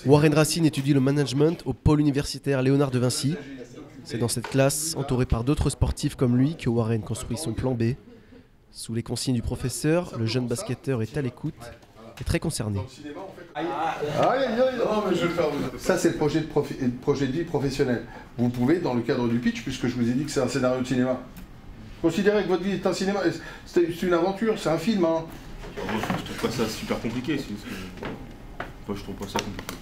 Warren Racine étudie le management au pôle universitaire Léonard de Vinci. C'est dans cette classe, entouré par d'autres sportifs comme lui, que Warren construit son plan B. Sous les consignes du professeur, le jeune basketteur est à l'écoute et très concerné. Ça, c'est le projet de vie professionnel. Vous pouvez, dans le cadre du pitch, puisque je vous ai dit que c'est un scénario de cinéma, considérez que votre vie est un cinéma. C'est une aventure, c'est un film. Hein. Moi, je trouve pas ça super compliqué. Moi, je trouve pas ça compliqué.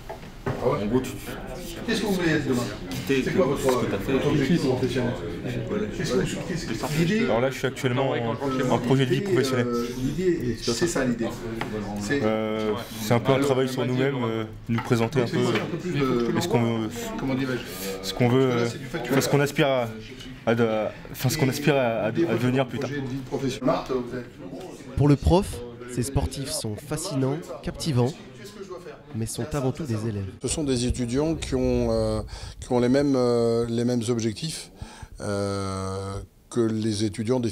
Ah ouais. En gros, qu'est-ce que vous voulez être demain? C'est quoi votre objectif professionnel? Alors là, je suis actuellement en projet de vie professionnel. L'idée, c'est ça l'idée. C'est un peu un travail sur nous-mêmes, nous présenter un peu ce qu'on veut, ce qu'on aspire à devenir plus tard. Pour le prof, ces sportifs sont fascinants, captivants, mais sont avant tout des élèves. Ce sont des étudiants qui ont les mêmes objectifs que les étudiants de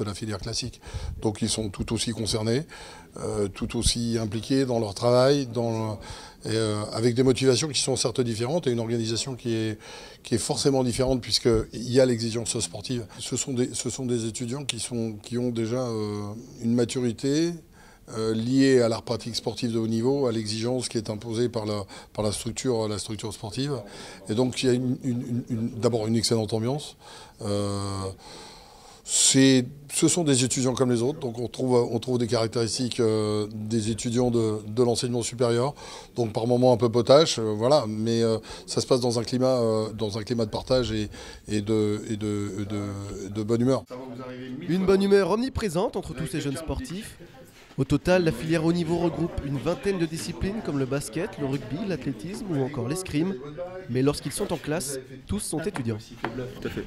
la filière classique. Donc ils sont tout aussi concernés, tout aussi impliqués dans leur travail, avec des motivations qui sont certes différentes et une organisation qui est forcément différente puisqu'il y a l'exigence sportive. Ce sont des étudiants qui ont déjà une maturité liée à la pratique sportive de haut niveau, à l'exigence qui est imposée par la structure sportive. Et donc il y a d'abord une excellente ambiance. Ce sont des étudiants comme les autres, donc on trouve des caractéristiques des étudiants de l'enseignement supérieur, donc par moments un peu potache, voilà, mais ça se passe dans un climat de partage et de bonne humeur. Une bonne humeur omniprésente entre tous ces jeunes sportifs. Au total, la filière haut niveau regroupe une vingtaine de disciplines comme le basket, le rugby, l'athlétisme ou encore l'escrime. Mais lorsqu'ils sont en classe, tous sont étudiants. Tout à fait.